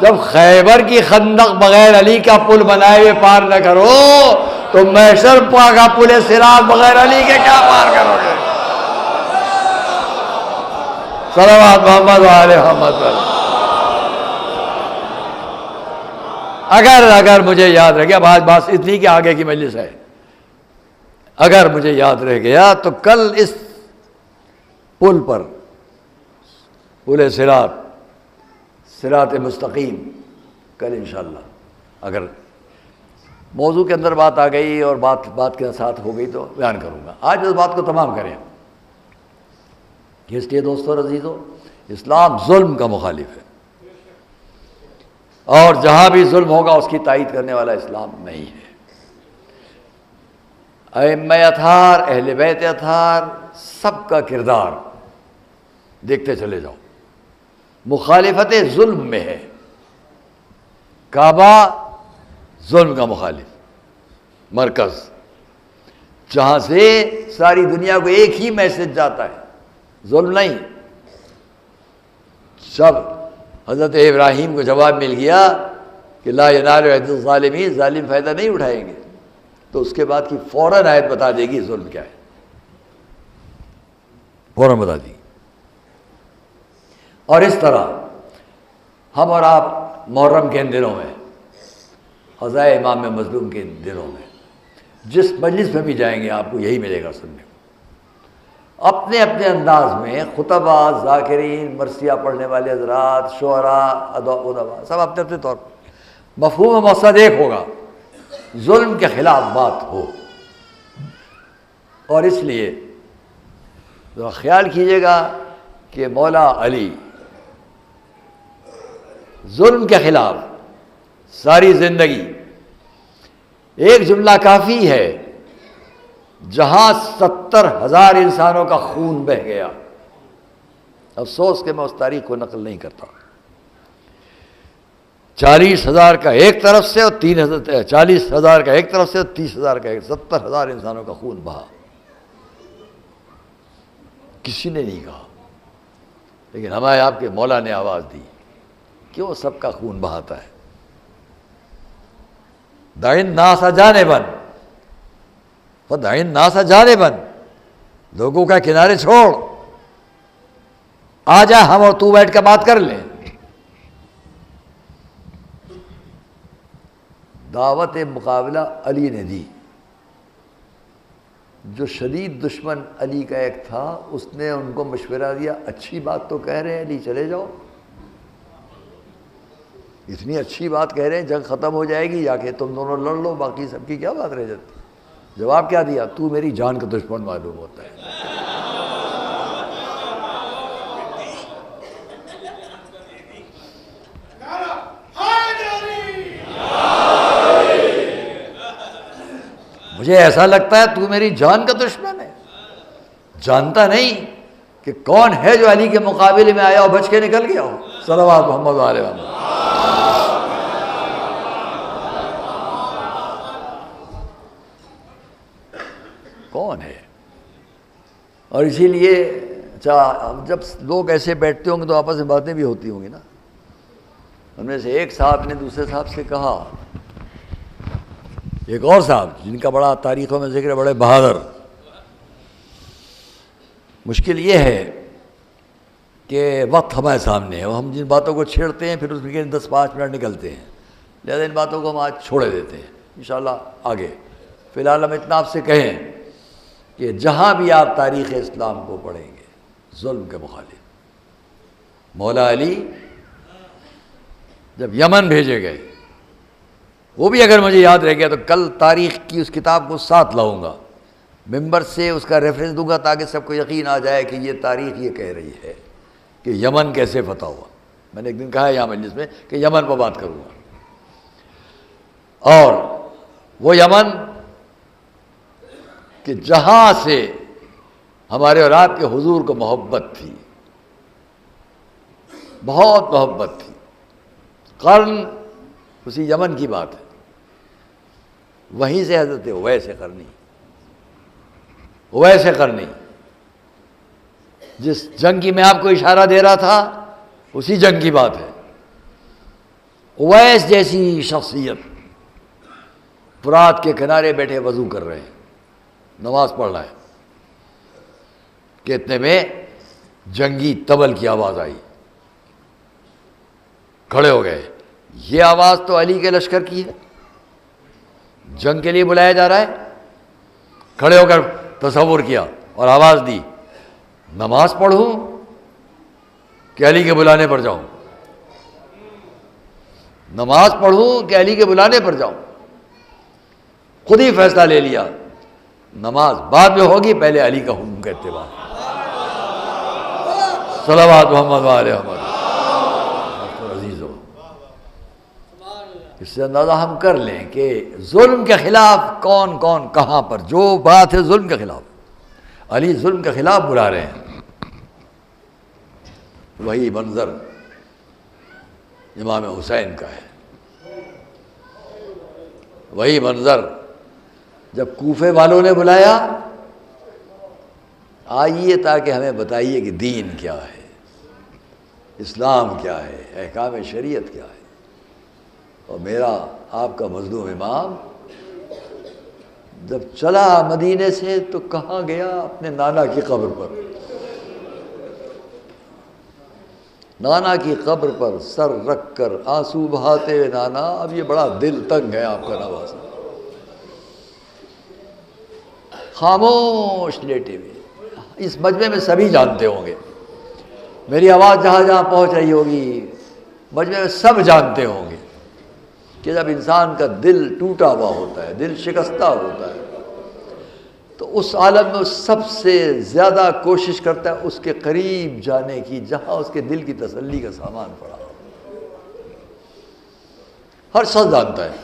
جب خیبر کی خندق بغیر علی کا پل بنائے ہوئے پار نہ کرو تو محشر کا پل صراط بغیر علی کے کیا پار کرو گے؟ صلوات محمد و آل محمد. اگر مجھے یاد رہ گیا، بات اتنی کہ آگے کی مجلس ہے، اگر مجھے یاد رہ گیا تو کل اس پل پر، پل صراط مستقیم، کل انشاءاللہ اگر موضوع کے اندر بات آ گئی اور بات کے ساتھ ہو گئی تو بیان کروں گا. آج اس بات کو تمام کریں. اس لیے دوستو اور عزیزو، اسلام ظلم کا مخالف ہے، اور جہاں بھی ظلم ہوگا اس کی تائید کرنے والا اسلام نہیں ہے. ائمہ اطہار، اہل بیت اطہار، سب کا کردار دیکھتے چلے جاؤ، مخالفت ظلم میں ہے. کعبہ ظلم کا مخالف مرکز، جہاں سے ساری دنیا کو ایک ہی میسج جاتا ہے، ظلم نہیں. سب حضرت ابراہیم کو جواب مل گیا کہ لا ینال عہد الظالمین، ظالم فائدہ نہیں اٹھائیں گے، تو اس کے بعد کی فوراً آیت بتا دے گی ظلم کیا ہے، فوراً بتا دی. اور اس طرح ہم اور آپ محرم کے ان دنوں میں، قضائے امام مظلوم کے ان دنوں میں جس مجلس میں بھی جائیں گے آپ کو یہی ملے گا سننے کو. اپنے اپنے انداز میں خطبہ، ذاکرین، مرثیہ پڑھنے والے حضرات، شعراء، ادبا، سب اپنے اپنے طور پر مفہوم و مقصد ایک ہوگا، ظلم کے خلاف بات ہو. اور اس لیے ذرا خیال کیجیے گا کہ مولا علی ظلم کے خلاف ساری زندگی، ایک جملہ کافی ہے، جہاں 70,000 انسانوں کا خون بہہ گیا. افسوس کہ میں اس تاریخ کو نقل نہیں کرتا. 40,000 کا ایک طرف سے اور 40,000 کا ایک طرف سے اور 30,000 کا ایک، 70,000 انسانوں کا خون بہا. کسی نے نہیں کہا، لیکن ہمارے آپ کے مولا نے آواز دی، کیوں سب کا خون بہاتا ہے؟ دع الناس جانبا فدع الناس جانبا، لوگوں کا کنارے چھوڑ، آ جا ہم اور تو بیٹھ کے بات کر لیں. دعوت مقابلہ علی نے دی. جو شدید دشمن علی کا ایک تھا، اس نے ان کو مشورہ دیا، اچھی بات تو کہہ رہے ہیں علی، چلے جاؤ، اتنی اچھی بات کہہ رہے ہیں، جنگ ختم ہو جائے گی، جا کے تم دونوں لڑ لو، باقی سب کی کیا بات رہ جاتی. جواب کیا دیا؟ تو میری جان کا دشمن معلوم ہوتا ہے. مجھے ایسا لگتا ہے تو میری جان کا دشمن ہے. جانتا نہیں کہ کون ہے جو علی کے مقابلے میں آیا اور بچ کے نکل گیا ہو. صلوات محمد و آل محمد. کون ہے؟ اور اسی لیے جب لوگ ایسے بیٹھتے ہوں گے تو آپس میں باتیں بھی ہوتی ہوں گی نا. ان میں سے ایک صاحب نے دوسرے صاحب سے کہا، ایک اور صاحب جن کا بڑا تاریخوں میں ذکر ہے، بڑے بہادر، مشکل یہ ہے کہ وقت ہمارے سامنے ہے اور ہم جن باتوں کو چھیڑتے ہیں پھر اس میں 10-5 منٹ نکلتے ہیں، لہذا ان باتوں کو ہم آج چھوڑے دیتے ہیں انشاءاللہ آگے. فی الحال ہم اتنا آپ سے کہیں کہ جہاں بھی آپ تاریخ اسلام کو پڑھیں گے، ظلم کے مخالف مولا علی جب یمن بھیجے گئے وہ بھی اگر مجھے یاد رہ گیا تو کل تاریخ کی اس کتاب کو ساتھ لاؤں گا، ممبر سے اس کا ریفرنس دوں گا تاکہ سب کو یقین آ جائے کہ یہ تاریخ یہ کہہ رہی ہے کہ یمن کیسے فتح ہوا۔ میں نے ایک دن کہا ہے یہاں مجلس میں کہ یمن پر بات کروں گا، اور وہ یمن کہ جہاں سے ہمارے اور آپ کے حضور کو محبت تھی، بہت محبت تھی، قرن اسی یمن کی بات ہے، وہیں سے حضرت اویس قرنی جس جنگ کی میں آپ کو اشارہ دے رہا تھا اسی جنگ کی بات ہے۔ اویس جیسی شخصیت فرات کے کنارے بیٹھے وضو کر رہے ہیں، نماز پڑھ رہا ہے کہ اتنے میں جنگی طبل کی آواز آئی، کھڑے ہو گئے۔ یہ آواز تو علی کے لشکر کی ہے، جنگ کے لیے بلایا جا رہا ہے۔ کھڑے ہو کر تصور کیا اور آواز دی، نماز پڑھوں کہ علی کے بلانے پر جاؤں، نماز پڑھوں کہ علی کے بلانے پر جاؤں۔ خود ہی فیصلہ لے لیا، نماز بعد میں ہوگی، پہلے علی کا حکم کا اتباع۔ صلوات محمد وعلی محمد۔ عزیزو، اس سے اندازہ ہم کر لیں کہ ظلم کے خلاف کون کون کہاں پر، جو بات ہے ظلم کے خلاف، علی ظلم کے خلاف بلا رہے ہیں۔ وہی منظر امام حسین کا ہے، وہی منظر جب کوفے والوں نے بلایا، آئیے تاکہ ہمیں بتائیے کہ دین کیا ہے، اسلام کیا ہے، احکام شریعت کیا ہے۔ اور میرا آپ کا مظلوم امام جب چلا مدینے سے تو کہاں گیا؟ اپنے نانا کی قبر پر، نانا کی قبر پر سر رکھ کر آنسو بہاتے ہوئے، نانا اب یہ بڑا دل تنگ ہے آپ کا نواسا، خاموش لیٹے ہوئے۔ اس مجمع میں سبھی جانتے ہوں گے، میری آواز جہاں جہاں پہنچ رہی ہوگی، مجمع میں سب جانتے ہوں گے کہ جب انسان کا دل ٹوٹا ہوا ہوتا ہے، دل شکستہ ہوتا ہے، تو اس عالم میں سب سے زیادہ کوشش کرتا ہے اس کے قریب جانے کی جہاں اس کے دل کی تسلی کا سامان پڑا ہو۔ ہر شخص جانتا ہے،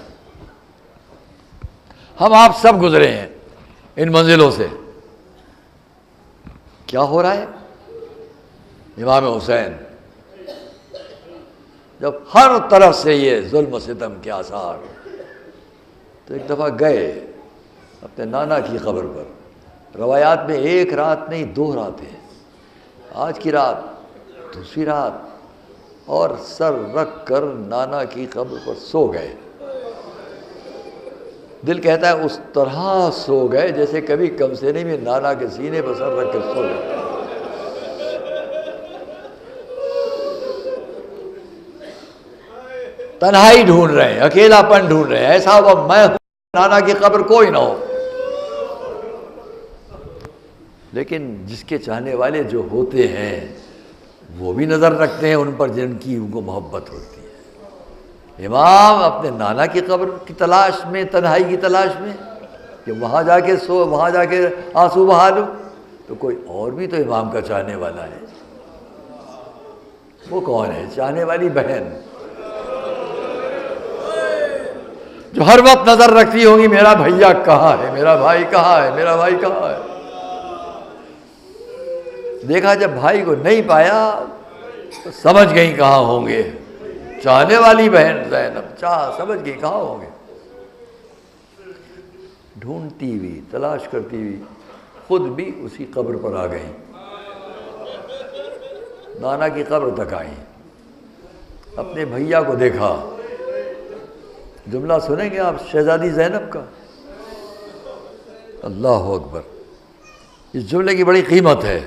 ہم آپ سب گزرے ہیں ان منزلوں سے۔ کیا ہو رہا ہے؟ امام حسین جب ہر طرف سے یہ ظلم و ستم کے آثار، تو ایک دفعہ گئے اپنے نانا کی قبر پر۔ روایات میں ایک رات نہیں، 2 راتیں، آج کی رات، دوسری رات، اور سر رکھ کر نانا کی قبر پر سو گئے۔ دل کہتا ہے اس طرح سو گئے جیسے کبھی کمسینے میں نانا کے سینے پر سر رکھ کر سو گئے۔ تنہائی ڈھونڈ رہے ہیں، اکیلا پن ڈھونڈ رہے ہیں، ایسا ہوا میں ہوں، نانا کی قبر کوئی نہ ہو۔ لیکن جس کے چاہنے والے جو ہوتے ہیں وہ بھی نظر رکھتے ہیں ان پر جن کی ان کو محبت ہوتی ہے۔ امام اپنے نانا کی قبر کی تلاش میں، تنہائی کی تلاش میں، کہ وہاں جا کے وہاں جا کے آنسو بہا لوں، تو کوئی اور بھی تو امام کا چاہنے والا ہے۔ وہ کون ہے؟ چاہنے والی بہن جو ہر وقت نظر رکھتی ہوگی میرا بھیا کہاں ہے، میرا بھائی کہاں ہے، میرا بھائی کہاں ہے۔ دیکھا جب بھائی کو نہیں پایا تو سمجھ گئی کہاں ہوں گے، چاہنے والی بہن زینب سمجھ گئی کہاں ہوں گے۔ ڈھونڈتی ہوئی، تلاش کرتی ہوئی، خود بھی اسی قبر پر آ گئی، نانا کی قبر تک آئی، اپنے بھیا کو دیکھا۔ جملہ سنیں گے آپ شہزادی زینب کا؟ اللہ اکبر، اس جملے کی بڑی قیمت ہے۔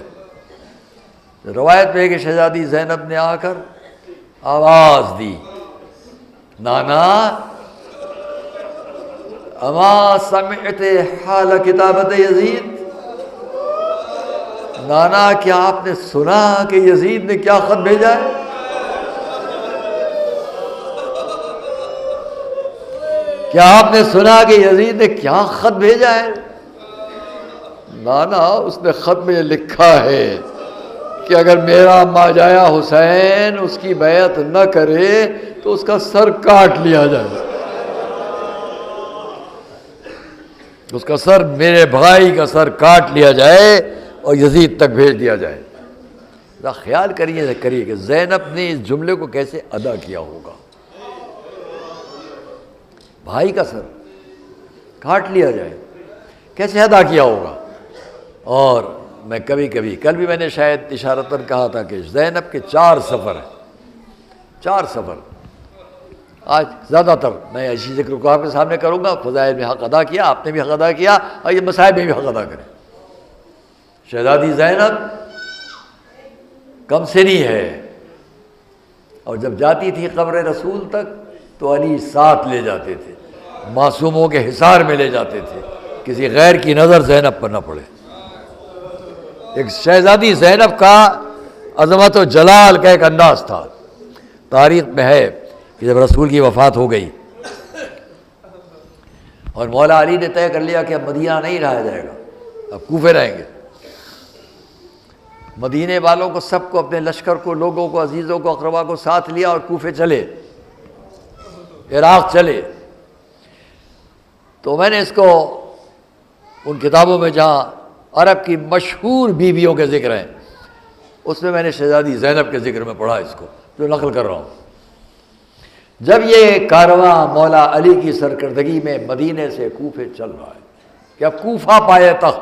روایت میں ہے کہ شہزادی زینب نے آ کر آواز دی، نانا اما سمعت حال کتابت یزید، نانا کیا آپ نے سنا کہ یزید نے کیا خط بھیجا ہے؟ کیا آپ نے سنا کہ یزید نے کیا خط بھیجا ہے؟ نانا، اس نے خط میں یہ لکھا ہے کہ اگر میرا ماجایا حسین اس کی بیعت نہ کرے تو اس کا سر کاٹ لیا جائے، اس کا سر، میرے بھائی کا سر کاٹ لیا جائے اور یزید تک بھیج دیا جائے۔ ذرا خیال کریے کہ زینب نے اس جملے کو کیسے ادا کیا ہوگا۔ بھائی کا سر کاٹ لیا جائے، کیسے ادا کیا ہوگا۔ اور میں کبھی کبھی، کل بھی میں نے شاید اشارتاً کہا تھا کہ زینب کے 4 سفر ہیں، 4 سفر۔ آج زیادہ تر میں اسی ذکر کو آپ کے سامنے کروں گا۔ فضائل میں حق ادا کیا، آپ نے بھی حق ادا کیا، اور یہ مصائب میں بھی حق ادا کریں۔ شہزادی زینب کم سنی ہے، اور جب جاتی تھی قبر رسول تک تو علی ساتھ لے جاتے تھے، معصوموں کے حصار میں لے جاتے تھے، کسی غیر کی نظر زینب پر نہ پڑے۔ ایک شہزادی زینب کا عظمت و جلال کا ایک انداز تھا۔ تاریخ میں ہے کہ جب رسول کی وفات ہو گئی اور مولا علی نے طے کر لیا کہ اب مدینہ نہیں رہا جائے گا، اب کوفے رہیں گے، مدینے والوں کو، سب کو، اپنے لشکر کو، لوگوں کو، عزیزوں کو، اقربا کو ساتھ لیا اور کوفے چلے، عراق چلے۔ تو میں نے اس کو ان کتابوں میں جہاں عرب کی مشہور بیویوں کے ذکر ہیں، اس میں نے شہزادی زینب کے ذکر میں پڑھا اس کو، جو نقل کر رہا ہوں۔ جب یہ کارواں مولا علی کی سرکردگی میں مدینے سے کوفے چل رہا ہے کہ اب کوفہ پائے تخت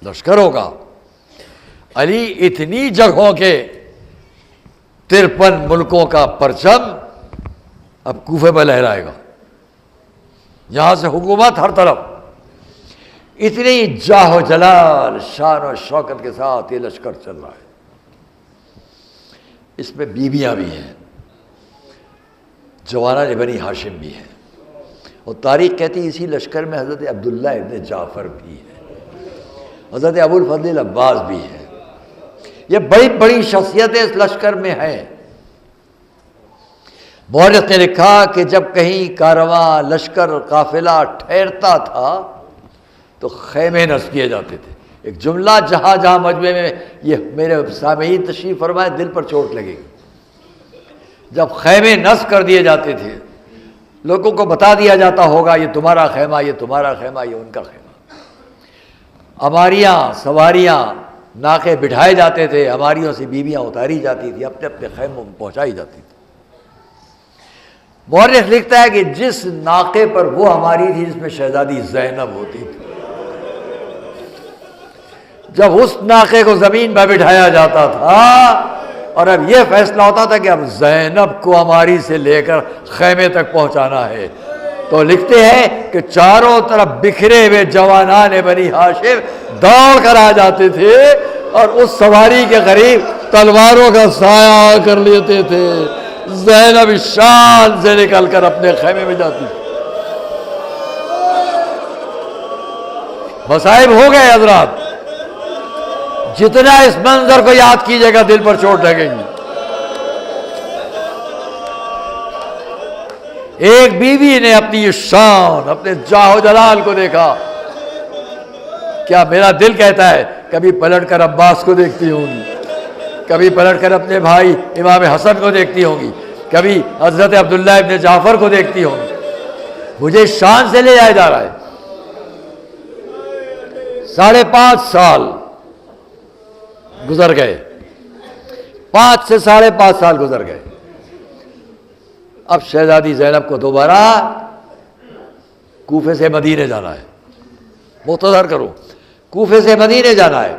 لشکروں کا، علی اتنی جگہوں کے 53 ملکوں کا پرچم اب کوفے میں لہرائے گا، یہاں سے حکومت ہر طرف، اتنی جاہ و جلال، شان و شوکت کے ساتھ یہ لشکر چل رہا ہے۔ اس میں بیویاں بھی ہیں، جوانان بنی ہاشم بھی ہیں، اور تاریخ کہتی ہے اسی لشکر میں حضرت عبداللہ ابن جعفر بھی ہے، حضرت ابو الفضل العباس بھی ہے۔ یہ بڑی بڑی شخصیتیں اس لشکر میں ہیں۔ مورخ نے لکھا کہ جب کہیں کارواں، لشکر، قافلہ ٹھہرتا تھا تو خیمے نصب کیے جاتے تھے۔ ایک جملہ جہاں جہاں مجمع میں، یہ میرے سامعین تشریف فرمائے، دل پر چوٹ لگے گی۔ جب خیمے نصب کر دیے جاتے تھے، لوگوں کو بتا دیا جاتا ہوگا یہ تمہارا خیمہ، یہ تمہارا خیمہ، یہ ان کا خیمہ۔ اماریاں، سواریاں، ناقے بٹھائے جاتے تھے، اماریوں سے بیویاں اتاری جاتی تھی، اپنے اپنے خیموں میں پہنچائی جاتی تھی۔ مورخ لکھتا ہے کہ جس ناقے پر وہ ہماری تھی جس میں شہزادی زینب ہوتی تھی، جب اس ناقے کو زمین پر بٹھایا جاتا تھا اور اب یہ فیصلہ ہوتا تھا کہ اب زینب کو ہماری سے لے کر خیمے تک پہنچانا ہے، تو لکھتے ہیں کہ چاروں طرف بکھرے ہوئے جوانان بنی ہاشم دوڑ کر آ جاتے تھے اور اس سواری کے قریب تلواروں کا سایہ کر لیتے تھے۔ زینب شان سے نکل کر اپنے خیمے میں جاتی تھی۔ مصائب ہو گئے حضرات، جتنا اس منظر کو یاد کیجئے گا دل پر چوٹ لگے گی۔ ایک بیوی نے اپنی یہ شان، اپنے جاہ و جلال کو دیکھا، کیا میرا دل کہتا ہے کبھی پلٹ کر عباس کو دیکھتی ہوں گی، کبھی پلٹ کر اپنے بھائی امام حسن کو دیکھتی ہوں گی، کبھی حضرت عبداللہ ابن جعفر کو دیکھتی ہوں گی۔ مجھے شان سے لے جایا جا رہا ہے۔ 5.5 سال گزر گئے، 5 سے 5.5 سال گزر گئے۔ اب شہزادی زینب کو دوبارہ کوفے سے مدینے جانا ہے۔ مختصر کرو، کوفے سے مدینے جانا ہے۔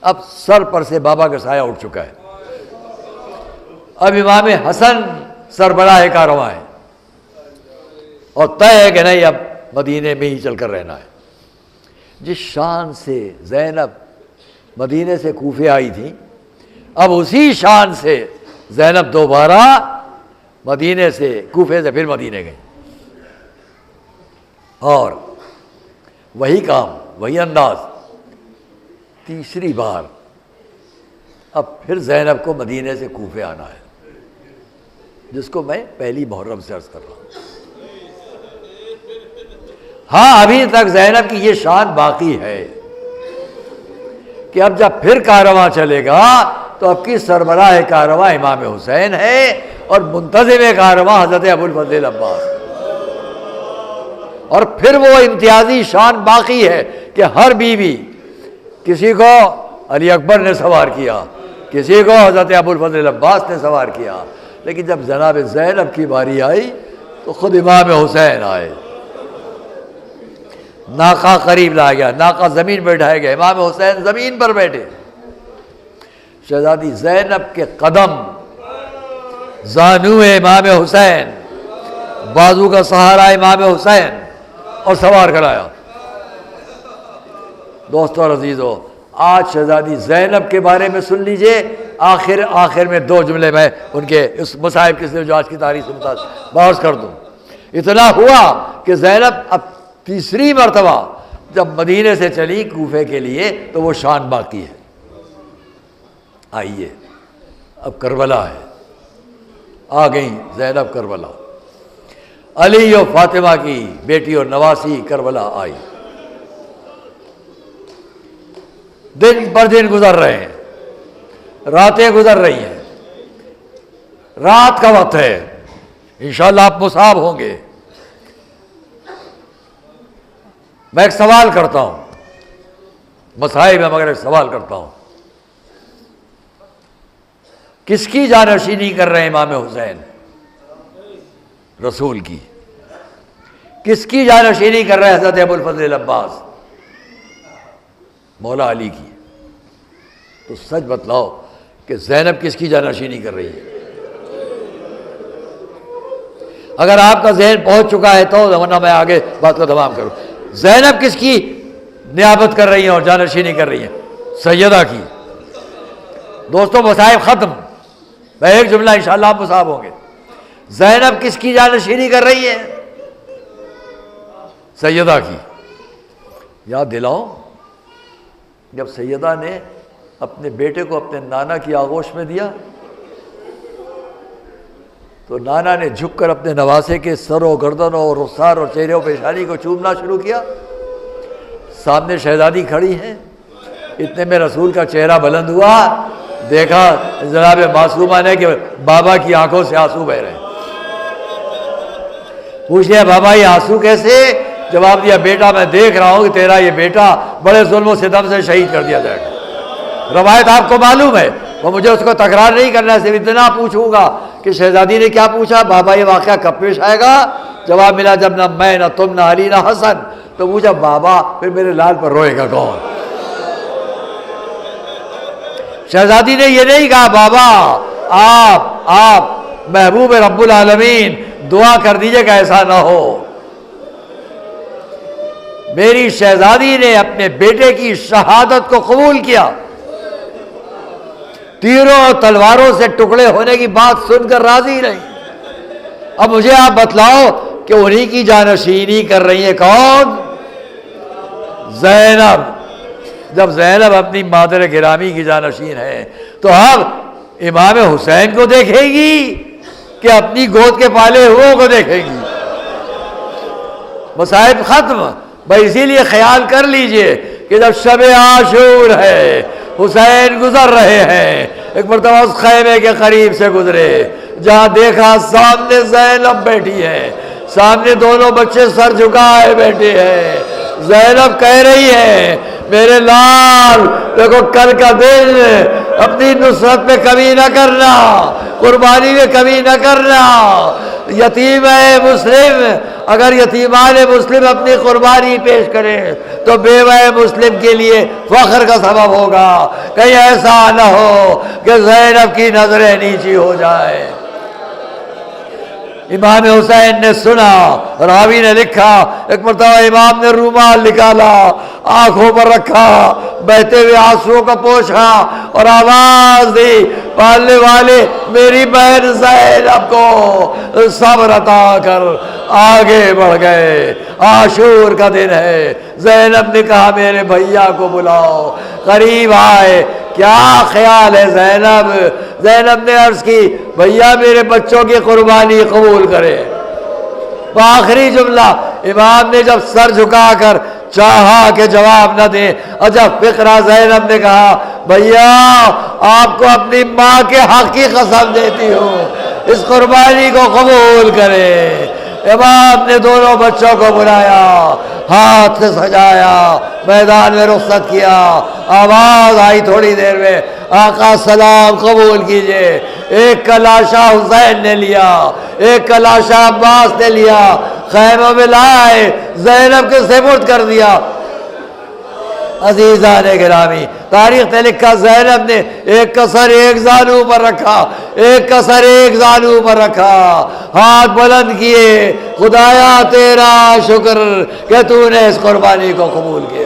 اب سر پر سے بابا کا سایہ اٹھ چکا ہے، اب امام حسن سربراہ کارواں ہے، اور طے ہے کہ نہیں اب مدینے میں ہی چل کر رہنا ہے۔ جس شان سے زینب مدینے سے کوفے آئی تھی، اب اسی شان سے زینب دوبارہ مدینے سے، کوفے سے پھر مدینے گئی، اور وہی کام، وہی انداز، تیسری بار اب پھر زینب کو مدینے سے کوفے آنا ہے، جس کو میں پہلی محرم سے عرض کر رہا ہوں۔ ہاں ابھی تک زینب کی یہ شان باقی ہے کہ اب جب پھر کارواں چلے گا تو اب کی سربراہ کارواں امام حسین ہے اور منتظم کارواں حضرت ابوالفضل عباس، اور پھر وہ امتیازی شان باقی ہے کہ ہر بیوی، کسی کو علی اکبر نے سوار کیا، کسی کو حضرت ابوالفضل عباس نے سوار کیا، لیکن جب جناب زینب کی باری آئی تو خود امام حسین آئے، ناقہ قریب لایا گیا، ناقہ زمین پہ بٹھایا گیا، امام حسین زمین پر بیٹھے، شہزادی زینب کے قدم زانو امام حسین، بازو کا سہارا امام حسین، اور سوار کرایا۔ دوستو اور عزیزو، آج شہزادی زینب کے بارے میں سن لیجئے، آخر میں دو جملے میں ان کے اس مصائب کے جو آج کی تاریخ سے متعلق بحث کر دوں۔ اتنا ہوا کہ زینب اب تیسری مرتبہ جب مدینے سے چلی کوفے کے لیے تو وہ شان باقی ہے۔ آئیے اب کربلا ہے، آ گئی زینب کربلا، علی و فاطمہ کی بیٹی اور نواسی کربلا آئی، دن پر دن گزر رہے ہیں، راتیں گزر رہی ہیں، رات کا وقت ہے، انشاءاللہ آپ مصاب ہوں گے۔ میں ایک سوال کرتا ہوں، مصائب ہے مگر ایک سوال کرتا ہوں، کس کی جانشینی کر رہے ہیں امام حسین؟ رسول کی۔ کس کی جانشینی کر رہے ہیں حضرت ابوالفضل عباس؟ مولا علی کی۔ تو سچ بتلاؤ کہ زینب کس کی جانشینی کر رہی ہے؟ اگر آپ کا ذہن پہنچ چکا ہے تو ورنہ میں آگے بات کو تمام کروں۔ زینب کس کی نیابت کر رہی ہیں اور جانشینی کر رہی ہیں؟ سیدہ کی۔ دوستوں مصائب ختم، میں ایک جملہ انشاءاللہ آپ مصاب ہوں گے۔ زینب کس کی جانشینی کر رہی ہے؟ سیدہ کی۔ یاد دلاؤ، جب سیدہ نے اپنے بیٹے کو اپنے نانا کی آغوش میں دیا تو نانا نے جھک کر اپنے نواسے کے سر و گردن اور رخسار اور چہرے و پیشانی کو چومنا شروع کیا۔ سامنے شہزادی کھڑی ہیں، اتنے میں رسول کا چہرہ بلند ہوا، دیکھا جناب معصومہ نے کہ بابا کی آنکھوں سے آنسو بہ رہے ہیں۔ پوچھ لیا بابا یہ آنسو کیسے؟ جواب دیا بیٹا میں دیکھ رہا ہوں کہ تیرا یہ بیٹا بڑے ظلم و ستم سے شہید کر دیا جائے گا۔ روایت آپ کو معلوم ہے، وہ مجھے اس کو تکرار نہیں کرنا ہے، صرف اتنا پوچھوں گا کہ شہزادی نے کیا پوچھا، بابا یہ واقعہ کب پیش آئے گا؟ جواب ملا جب نہ میں نہ تم نہ علی نہ حسن۔ تو پوچھا بابا پھر میرے لال پر روئے گا کون؟ شہزادی نے یہ نہیں کہا بابا آپ محبوب رب العالمین دعا کر دیجئے کہ ایسا نہ ہو۔ میری شہزادی نے اپنے بیٹے کی شہادت کو قبول کیا، تیروں اور تلواروں سے ٹکڑے ہونے کی بات سن کر راضی رہی۔ اب مجھے آپ بتلاؤ کہ انہی کی جانشینی کر رہی ہے کون؟ زینب۔ جب زینب اپنی مادر گرامی کی جانشین ہے تو اب امام حسین کو دیکھے گی کہ اپنی گود کے پالے ہوئے کو دیکھے گی؟ مصائب ختم۔ بھائی اسی لیے خیال کر لیجئے کہ جب شب عاشور ہے، حسین گزر رہے ہیں، ایک مرتبہ اس خیمے کے قریب سے گزرے جہاں دیکھا سامنے زینب بیٹھی ہے، سامنے دونوں بچے سر جھکائے بیٹھے ہیں۔ زینب کہہ رہی ہے میرے لال دیکھو کل کا دن اپنی نصرت پہ کمی نہ کرنا، قربانی میں کمی نہ کرنا۔ یتیم ہے مسلم، اگر یتیمان مسلم اپنی قربانی پیش کریں تو بیوہ مسلم کے لیے فخر کا سبب ہوگا۔ کہیں ایسا نہ ہو کہ زینب کی نظریں نیچی ہو جائیں۔ امام حسین نے سنا، راوی نے لکھا ایک مرتبہ امام نے رومال نکالا، آنکھوں پر رکھا، بہتے ہوئے آنسوؤں کو پوچھا اور آواز دی پالنے والے میری بہن زینب کو صبر عطا کر۔ آگے بڑھ گئے، عاشور کا دن ہے، زینب نے کہا میرے بھیا کو بلاؤ، قریب آئے، کیا خیال ہے زینب؟ زینب نے عرض کی بھیا میرے بچوں کی قربانی قبول کرے۔ آخری جملہ امام نے جب سر جھکا کر چاہا کہ جواب نہ دے، اور جب فقرہ زینب نے کہا بھیا آپ کو اپنی ماں کے حق کی قسم دیتی ہوں اس قربانی کو قبول کرے، امام نے دونوں بچوں کو بلایا، ہاتھ سے سجایا، میدان میں رخصت کیا، آواز آئی تھوڑی دیر میں آقا سلام قبول کیجئے، ایک کا لاشا حسین نے لیا، ایک کا لاشا عباس نے لیا، خیموں میں لائے زینب کے سپرد کر دیا۔ عزیزان گرامی، تاریخ نے لکھا زینب نے ایک کا سر ایک زانو پر رکھا، ایک کا سر ایک زانو پر رکھا، ہاتھ بلند کیے، خدایا تیرا شکر کہ تو نے اس قربانی کو قبول کیا۔